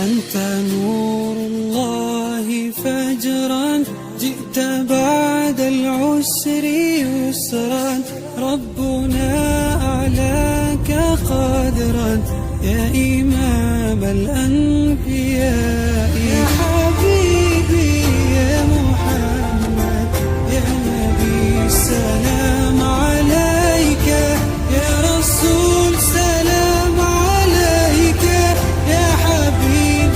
أنت نور الله فجرا جئت بعد العسر يسرا ربنا أعلاك قدرا يا إمام الأنبياء يا حبيبي يا محمد يا نبي السلام عليك يا رسول سلام عليك يا حبيب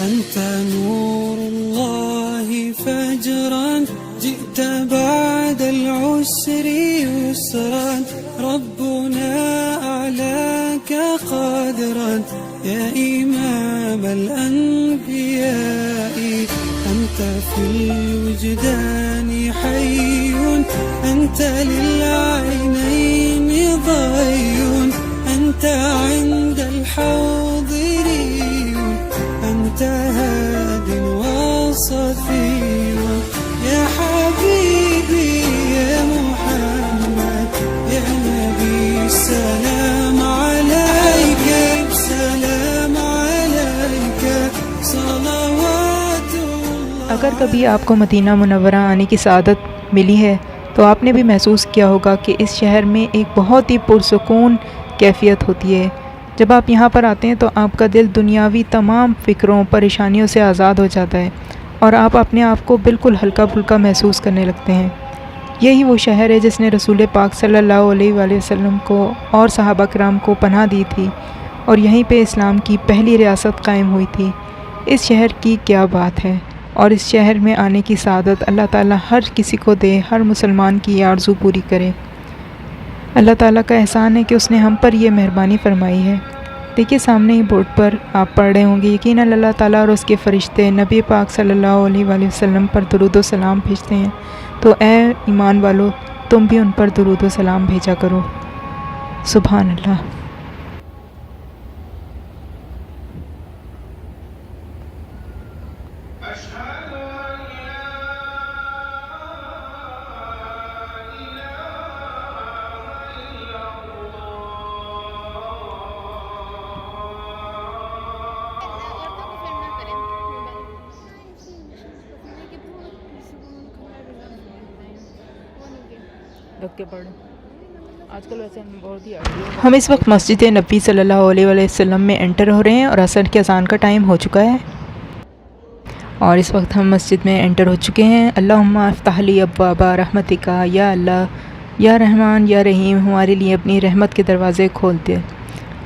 أنت نور الله فجرا جئت بعد العسر يسرا ربنا أعلاك قدرا يا إمام الأنبياء أنت في الوجدان حي أنت للعينين ضي أنت عند الحاضرين أنت هاد وصفي يا حبيبي يا محمد يا نبي سلام عليك سلام عليك صلوات الله اگر کبھی آپ کو مدینہ منورہ آنے کی سعادت ملی ہے تو آپ نے بھی محسوس کیا ہوگا کہ اس شہر میں ایک بہت ہی پرسکون کیفیت ہوتی ہے۔ جب آپ یہاں پر آتے ہیں تو آپ کا دل دنیاوی تمام فکروں پریشانیوں سے آزاد ہو جاتا ہے اور آپ اپنے آپ کو بالکل ہلکا پھلکا محسوس کرنے لگتے ہیں۔ یہی وہ شہر ہے جس نے رسول پاک صلی اللہ علیہ وآلہ وسلم کو اور صحابہ کرام کو پناہ دی تھی اور یہیں پہ اسلام کی پہلی ریاست قائم ہوئی تھی۔ اس شہر کی کیا بات ہے، اور اس شہر میں آنے کی سعادت اللہ تعالیٰ ہر کسی کو دے، ہر مسلمان کی یہ آرزو پوری کرے۔ اللہ تعالیٰ کا احسان ہے کہ اس نے ہم پر یہ مہربانی فرمائی ہے۔ دیکھیے سامنے ہی بورڈ پر آپ پڑھ رہے ہوں گے، یقیناً اللہ تعالیٰ اور اس کے فرشتے نبی پاک صلی اللہ علیہ وآلہ وسلم پر درود و سلام بھیجتے ہیں، تو اے ایمان والو تم بھی ان پر درود و سلام بھیجا کرو۔ سبحان اللہ۔ ہم اس وقت مسجد نبی صلی اللہ علیہ وآلہ وسلم میں انٹر ہو رہے ہیں اور عصر کے اذان کا ٹائم ہو چکا ہے، اور اس وقت ہم مسجد میں انٹر ہو چکے ہیں۔ اللہم افتح لی ابواب رحمتک، یا اللہ یا رحمان یا رحیم ہمارے لیے اپنی رحمت کے دروازے کھول دے۔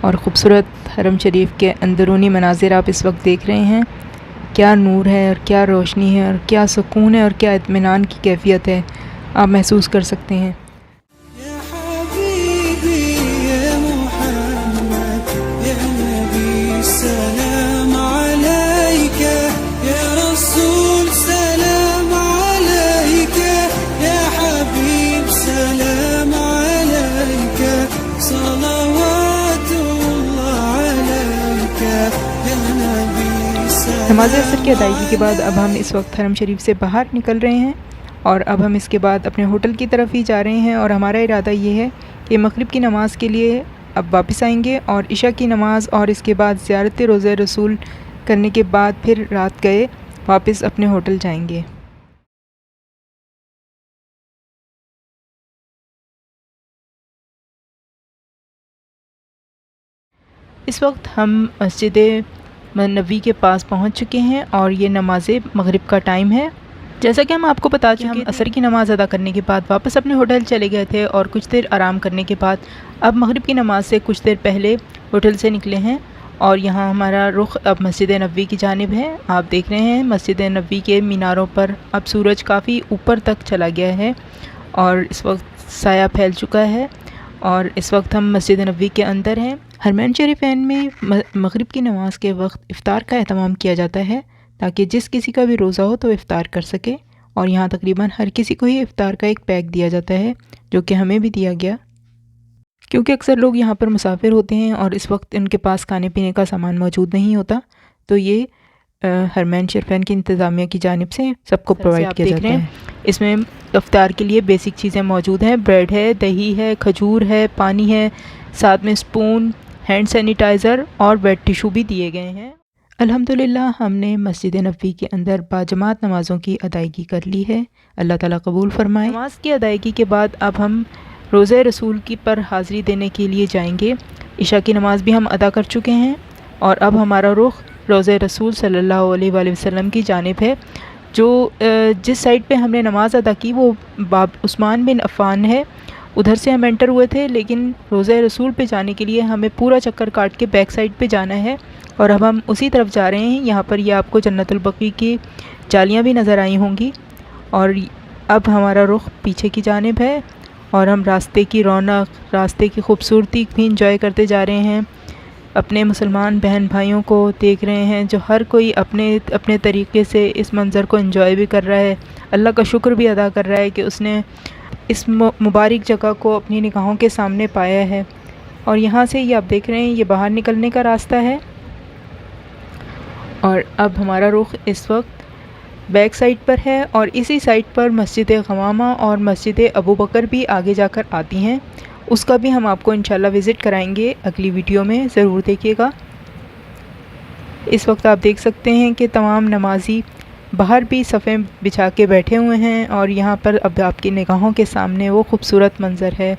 اور خوبصورت حرم شریف کے اندرونی مناظر آپ اس وقت دیکھ رہے ہیں، کیا نور ہے اور کیا روشنی ہے اور کیا سکون ہے اور کیا اطمینان کی کیفیت ہے، آپ محسوس کر سکتے ہیں۔ يا حبيبي يا محمد يا نبي سلام عليك يا رسول سلام عليك يا حبيب سلام عليك صلوات الله عليك يا نبي سلام۔ نماز عصر کی ادائیگی کے بعد اب ہم اس وقت حرم شریف سے باہر نکل رہے ہیں اور اب ہم اس کے بعد اپنے ہوٹل کی طرف ہی جا رہے ہیں، اور ہمارا ارادہ یہ ہے کہ مغرب کی نماز کے لیے اب واپس آئیں گے اور عشاء کی نماز اور اس کے بعد زیارت روضہ رسول کرنے کے بعد پھر رات گئے واپس اپنے ہوٹل جائیں گے۔ اس وقت ہم مسجد نبوی کے پاس پہنچ چکے ہیں اور یہ نماز مغرب کا ٹائم ہے۔ جیسا کہ ہم آپ کو بتا چکے ہیں، عصر کی نماز ادا کرنے کے بعد واپس اپنے ہوٹل چلے گئے تھے اور کچھ دیر آرام کرنے کے بعد اب مغرب کی نماز سے کچھ دیر پہلے ہوٹل سے نکلے ہیں اور یہاں ہمارا رخ اب مسجد نبوی کی جانب ہے۔ آپ دیکھ رہے ہیں مسجد نبوی کے میناروں پر اب سورج کافی اوپر تک چلا گیا ہے اور اس وقت سایہ پھیل چکا ہے، اور اس وقت ہم مسجد نبوی کے اندر ہیں۔ حرمین شریفین میں مغرب کی نماز کے وقت افطار کا اہتمام کیا جاتا ہے تاکہ جس کسی کا بھی روزہ ہو تو افطار کر سکے، اور یہاں تقریباً ہر کسی کو ہی افطار کا ایک پیک دیا جاتا ہے، جو کہ ہمیں بھی دیا گیا، کیونکہ اکثر لوگ یہاں پر مسافر ہوتے ہیں اور اس وقت ان کے پاس کھانے پینے کا سامان موجود نہیں ہوتا، تو یہ حرمین شریفین کی انتظامیہ کی جانب سے سب کو پرووائڈ کیا جاتا ہے۔ اس میں افطار کے لیے بیسک چیزیں موجود ہیں، بریڈ ہے، دہی ہے، کھجور ہے، پانی ہے، ساتھ میں سپون، ہینڈ سینیٹائزر اور ویٹ ٹیشو بھی دیے گئے ہیں۔ الحمدللہ ہم نے مسجد نبوی کے اندر باجماعت نمازوں کی ادائیگی کر لی ہے، اللہ تعالیٰ قبول فرمائے۔ نماز کی ادائیگی کے بعد اب ہم روضہ رسول کی پر حاضری دینے کے لیے جائیں گے۔ عشاء کی نماز بھی ہم ادا کر چکے ہیں اور اب ہمارا رخ روضہ رسول صلی اللہ علیہ وآلہ وسلم کی جانب ہے۔ جو جس سائڈ پہ ہم نے نماز ادا کی وہ باب عثمان بن عفان ہے، ادھر سے ہم انٹر ہوئے تھے، لیکن روضہ رسول پہ جانے کے لیے ہمیں پورا چکر کاٹ کے بیک سائڈ پہ جانا ہے اور اب ہم اسی طرف جا رہے ہیں۔ یہاں پر یہ آپ کو جنت البقیع کی جالیاں بھی نظر آئی ہوں گی، اور اب ہمارا رخ پیچھے کی جانب ہے اور ہم راستے کی رونق، راستے کی خوبصورتی بھی انجوائے کرتے جا رہے ہیں، اپنے مسلمان بہن بھائیوں کو دیکھ رہے ہیں جو ہر کوئی اپنے اپنے طریقے سے اس منظر کو انجوائے بھی کر رہا ہے، اللہ کا شکر بھی ادا کر رہا ہے کہ اس نے اس مبارک جگہ کو اپنی نگاہوں کے سامنے پایا ہے۔ اور یہاں سے یہ آپ دیکھ رہے ہیں یہ باہر نکلنے کا راستہ ہے، اور اب ہمارا رخ اس وقت بیک سائڈ پر ہے، اور اسی سائڈ پر مسجد غمامہ اور مسجد ابو بکر بھی آگے جا کر آتی ہیں، اس کا بھی ہم آپ کو انشاءاللہ وزٹ کرائیں گے اگلی ویڈیو میں، ضرور دیکھیے گا۔ اس وقت آپ دیکھ سکتے ہیں کہ تمام نمازی باہر بھی صفیں بچھا کے بیٹھے ہوئے ہیں، اور یہاں پر اب آپ کی نگاہوں کے سامنے وہ خوبصورت منظر ہے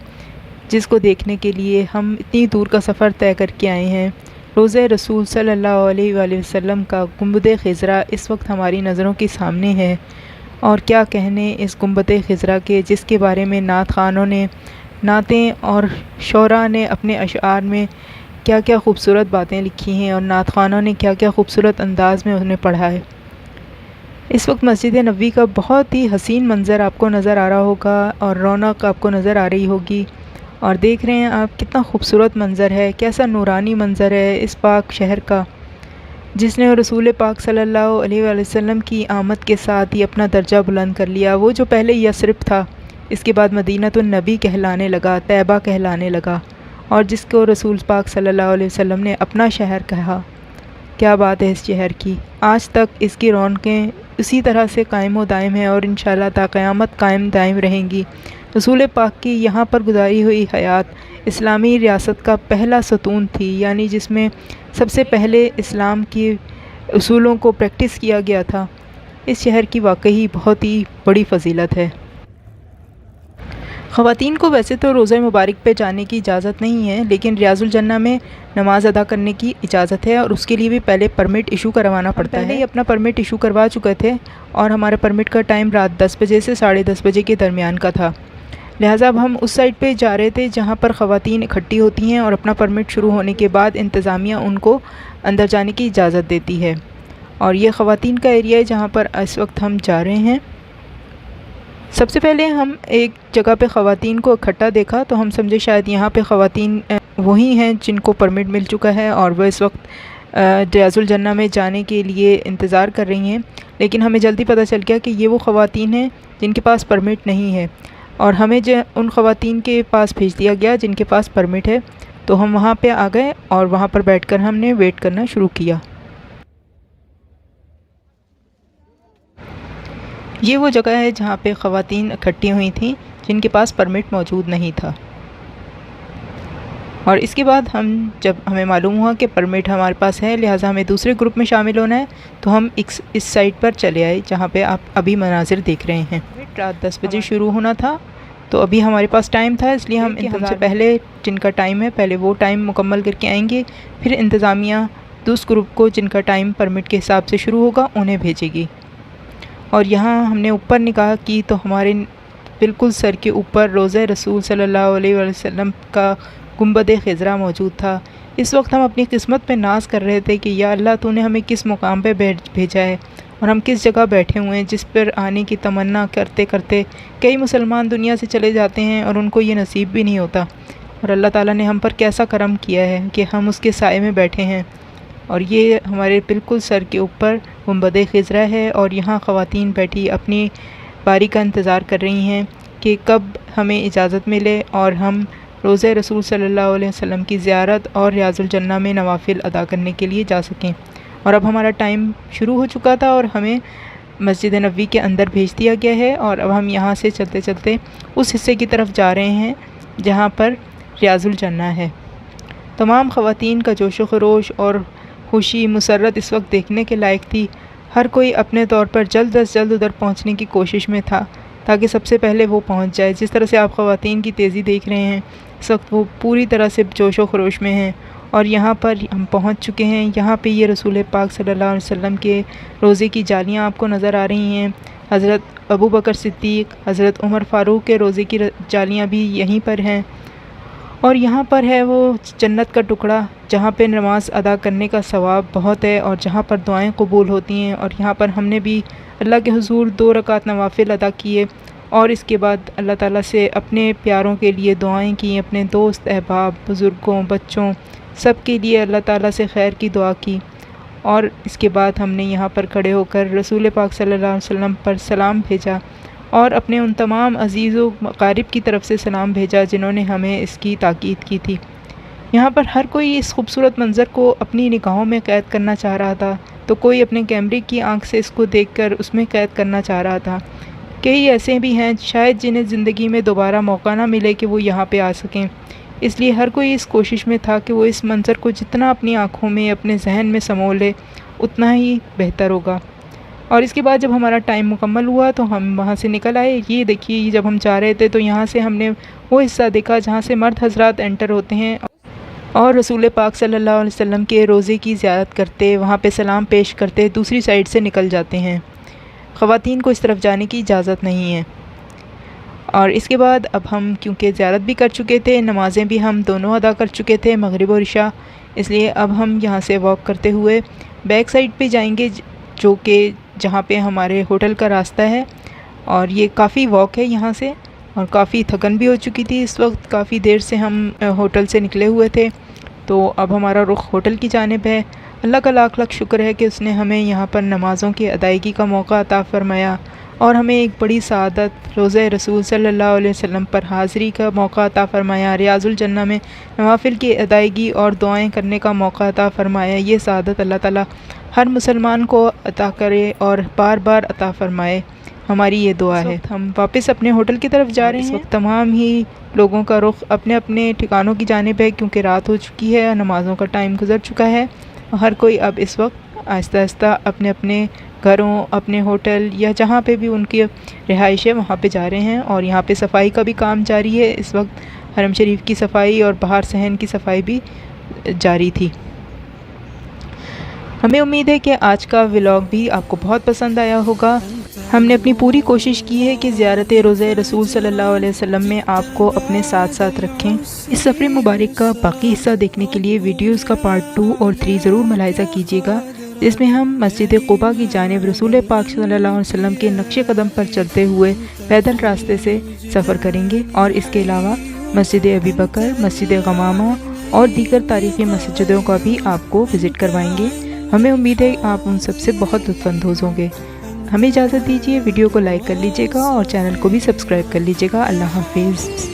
جس کو دیکھنے کے لیے ہم اتنی دور کا سفر طے کر کے آئے ہیں۔ روضہ رسول صلی اللہ علیہ وآلہ وسلم کا گنبد خضرا اس وقت ہماری نظروں کے سامنے ہے، اور کیا کہنے اس گنبد خضرا کے، جس کے بارے میں نعت خوانوں نے، نعتیں اور شعراء نے اپنے اشعار میں کیا کیا خوبصورت باتیں لکھی ہیں، اور نعت خوانوں نے کیا کیا خوبصورت انداز میں انہیں پڑھا ہے۔ اس وقت مسجد نبوی کا بہت ہی حسین منظر آپ کو نظر آ رہا ہوگا، اور رونق آپ کو نظر آ رہی ہوگی، اور دیکھ رہے ہیں آپ کتنا خوبصورت منظر ہے، کیسا نورانی منظر ہے اس پاک شہر کا، جس نے رسول پاک صلی اللہ علیہ وآلہ وسلم کی آمد کے ساتھ ہی اپنا درجہ بلند کر لیا۔ وہ جو پہلے یثرب تھا، اس کے بعد مدینۃ النبی کہلانے لگا، طیبہ کہلانے لگا، اور جس کو رسول پاک صلی اللہ علیہ وسلم نے اپنا شہر کہا۔ کیا بات ہے اس شہر کی، آج تک اس کی رونقیں اسی طرح سے قائم و دائم ہیں، اور انشاءاللہ تا قیامت قائم دائم رہیں گی۔ رسول پاک کی یہاں پر گزاری ہوئی حیات اسلامی ریاست کا پہلا ستون تھی، یعنی جس میں سب سے پہلے اسلام کی اصولوں کو پریکٹس کیا گیا تھا۔ اس شہر کی واقعی بہت ہی بڑی فضیلت ہے۔ خواتین کو ویسے تو روضہ مبارک پہ جانے کی اجازت نہیں ہے، لیکن ریاض الجنہ میں نماز ادا کرنے کی اجازت ہے، اور اس کے لیے بھی پہلے پرمٹ ایشو کروانا پڑتا ہے۔ پہلے ہی اپنا پرمٹ ایشو کروا چکے تھے، اور ہمارا پرمٹ کا ٹائم رات 10 بجے سے 10:30 بجے کے درمیان کا تھا، لہٰذا اب ہم اس سائٹ پہ جا رہے تھے جہاں پر خواتین اکٹھی ہوتی ہیں، اور اپنا پرمٹ شروع ہونے کے بعد انتظامیہ ان کو اندر جانے کی اجازت دیتی ہے، اور یہ خواتین کا ایریا ہے جہاں پر اس وقت ہم جا رہے ہیں۔ سب سے پہلے ہم ایک جگہ پہ خواتین کو اکٹھا دیکھا تو ہم سمجھے شاید یہاں پہ خواتین وہی ہیں جن کو پرمٹ مل چکا ہے، اور وہ اس وقت ریاض الجنہ میں جانے کے لیے انتظار کر رہی ہیں، لیکن ہمیں جلدی پتہ چل گیا کہ یہ وہ خواتین ہیں جن کے پاس پرمٹ نہیں ہے، اور ہمیں ان خواتین کے پاس بھیج دیا گیا جن کے پاس پرمٹ ہے، تو ہم وہاں پہ آ گئے اور وہاں پر بیٹھ کر ہم نے ویٹ کرنا شروع کیا۔ یہ وہ جگہ ہے جہاں پہ خواتین اکٹھی ہوئی تھیں جن کے پاس پرمٹ موجود نہیں تھا، اور اس کے بعد جب ہمیں معلوم ہوا کہ پرمٹ ہمارے پاس ہے، لہٰذا ہمیں دوسرے گروپ میں شامل ہونا ہے، تو ہم اس سائٹ پر چلے آئے جہاں پہ آپ ابھی مناظر دیکھ رہے ہیں۔ رات 10 بجے شروع ہونا تھا، تو ابھی ہمارے پاس ٹائم تھا، اس لیے ہم سے پہلے جن کا ٹائم ہے پہلے وہ ٹائم مکمل کر کے آئیں گے، پھر انتظامیہ دوسرے گروپ کو جن کا ٹائم پرمٹ کے حساب سے شروع ہوگا انہیں بھیجے گی۔ اور یہاں ہم نے اوپر نگاہ کی تو ہمارے بالکل سر کے اوپر روضہ رسول صلی اللہ علیہ وآلہ وسلم کا گنبد خضرا موجود تھا۔ اس وقت ہم اپنی قسمت پہ ناز کر رہے تھے کہ یا اللہ تو نے ہمیں کس مقام پہ بھیجا ہے، اور ہم کس جگہ بیٹھے ہوئے ہیں جس پر آنے کی تمنا کرتے کرتے کئی مسلمان دنیا سے چلے جاتے ہیں اور ان کو یہ نصیب بھی نہیں ہوتا، اور اللہ تعالیٰ نے ہم پر کیسا کرم کیا ہے کہ ہم اس کے سائے میں بیٹھے ہیں، اور یہ ہمارے بالکل سر کے اوپر گنبد خضرا ہے، اور یہاں خواتین بیٹھی اپنی باری کا انتظار کر رہی ہیں کہ کب ہمیں اجازت ملے اور ہم روضہ رسول صلی اللہ علیہ وسلم کی زیارت اور ریاض الجنہ میں نوافل ادا کرنے کے لیے جا سکیں۔ اور اب ہمارا ٹائم شروع ہو چکا تھا اور ہمیں مسجد نبوی کے اندر بھیج دیا گیا ہے، اور اب ہم یہاں سے چلتے چلتے اس حصے کی طرف جا رہے ہیں جہاں پر ریاض الجنہ ہے۔ تمام خواتین کا جوش و خروش اور خوشی مسرت اس وقت دیکھنے کے لائق تھی۔ ہر کوئی اپنے طور پر جلد از جلد ادھر پہنچنے کی کوشش میں تھا تاکہ سب سے پہلے وہ پہنچ جائے۔ جس طرح سے آپ خواتین کی تیزی دیکھ رہے ہیں، اس وقت وہ پوری طرح سے جوش و خروش میں ہیں، اور یہاں پر ہم پہنچ چکے ہیں۔ یہاں پہ یہ رسول پاک صلی اللہ علیہ وسلم کے روضے کی جالیاں آپ کو نظر آ رہی ہیں۔ حضرت ابو بکر صدیق، حضرت عمر فاروق کے روضے کی جالیاں بھی یہیں پر ہیں، اور یہاں پر ہے وہ جنت کا ٹکڑا جہاں پہ نماز ادا کرنے کا ثواب بہت ہے اور جہاں پر دعائیں قبول ہوتی ہیں۔ اور یہاں پر ہم نے بھی اللہ کے حضور 2 رکعت نوافل ادا کیے، اور اس کے بعد اللہ تعالیٰ سے اپنے پیاروں کے لیے دعائیں کی، اپنے دوست احباب، بزرگوں، بچوں، سب کے لیے اللہ تعالیٰ سے خیر کی دعا کی، اور اس کے بعد ہم نے یہاں پر کھڑے ہو کر رسول پاک صلی اللہ علیہ وسلم پر سلام بھیجا، اور اپنے ان تمام عزیز و مقارب کی طرف سے سلام بھیجا جنہوں نے ہمیں اس کی تاکید کی تھی۔ یہاں پر ہر کوئی اس خوبصورت منظر کو اپنی نگاہوں میں قید کرنا چاہ رہا تھا، تو کوئی اپنے کیمرے کی آنکھ سے اس کو دیکھ کر اس میں قید کرنا چاہ رہا تھا۔ کئی ایسے بھی ہیں شاید جنہیں زندگی میں دوبارہ موقع نہ ملے کہ وہ یہاں پہ آ سکیں، اس لیے ہر کوئی اس کوشش میں تھا کہ وہ اس منظر کو جتنا اپنی آنکھوں میں، اپنے ذہن میں سمو لے اتنا ہی بہتر ہوگا۔ اور اس کے بعد جب ہمارا ٹائم مکمل ہوا تو ہم وہاں سے نکل آئے۔ یہ دیکھیے جب ہم جا رہے تھے تو یہاں سے ہم نے وہ حصہ دیکھا جہاں سے مرد حضرات انٹر ہوتے ہیں اور رسول پاک صلی اللہ علیہ وسلم کے روضے کی زیارت کرتے، وہاں پہ سلام پیش کرتے دوسری سائڈ سے نکل جاتے ہیں۔ خواتین کو اس طرف جانے کی اجازت نہیں ہے۔ اور اس کے بعد اب ہم کیونکہ زیارت بھی کر چکے تھے، نمازیں بھی ہم دونوں ادا کر چکے تھے، مغرب اور عشاء، اس لیے اب ہم یہاں سے واک کرتے ہوئے بیک سائڈ پہ جائیں گے، جو کہ جہاں پہ ہمارے ہوٹل کا راستہ ہے۔ اور یہ کافی واک ہے یہاں سے، اور کافی تھکن بھی ہو چکی تھی اس وقت، کافی دیر سے ہم ہوٹل سے نکلے ہوئے تھے، تو اب ہمارا رخ ہوٹل کی جانب ہے۔ اللہ کا لاکھ لاکھ شکر ہے کہ اس نے ہمیں یہاں پر نمازوں کی ادائیگی کا موقع عطا فرمایا اور ہمیں ایک بڑی سعادت روضہ رسول صلی اللہ علیہ وسلم پر حاضری کا موقع عطا فرمایا، ریاض الجنہ میں نوافل کی ادائیگی اور دعائیں کرنے کا موقع عطا فرمایا۔ یہ سعادت اللہ تعالیٰ ہر مسلمان کو عطا کرے اور بار بار عطا فرمائے، ہماری یہ دعا ہے۔ ہم واپس اپنے ہوٹل کی طرف جا رہے ہیں۔ اس وقت تمام ہی لوگوں کا رخ اپنے اپنے ٹھکانوں کی جانب ہے، کیونکہ رات ہو چکی ہے، نمازوں کا ٹائم گزر چکا ہے، اور ہر کوئی اب اس وقت آہستہ آہستہ اپنے اپنے گھروں، اپنے ہوٹل یا جہاں پہ بھی ان کی رہائش ہے وہاں پہ جا رہے ہیں۔ اور یہاں پہ صفائی کا بھی کام جاری ہے، اس وقت حرم شریف کی صفائی اور باہر صحن کی صفائی بھی جاری تھی۔ ہمیں امید ہے کہ آج کا ولاگ بھی آپ کو بہت پسند آیا ہوگا۔ ہم نے اپنی پوری کوشش کی ہے کہ زیارت روضہ رسول صلی اللہ علیہ وسلم میں آپ کو اپنے ساتھ ساتھ رکھیں۔ اس سفر مبارک کا باقی حصہ دیکھنے کے لیے ویڈیوز کا پارٹ 2 اور 3 ضرور ملاحظہ کیجیے گا، جس میں ہم مسجد قباء کی جانب رسول پاک صلی اللہ علیہ وسلم کے نقش قدم پر چلتے ہوئے پیدل راستے سے سفر کریں گے، اور اس کے علاوہ مسجد ابی بکر، مسجد غمامہ اور دیگر تاریخی مسجدوں کا بھی آپ کو وزٹ کروائیں گے۔ ہمیں امید ہے آپ ان سب سے بہت لطف اندوز ہوں گے۔ ہمیں اجازت دیجیے، ویڈیو کو لائک کر لیجیے گا اور چینل کو بھی سبسکرائب کر لیجیے گا۔ اللہ حافظ۔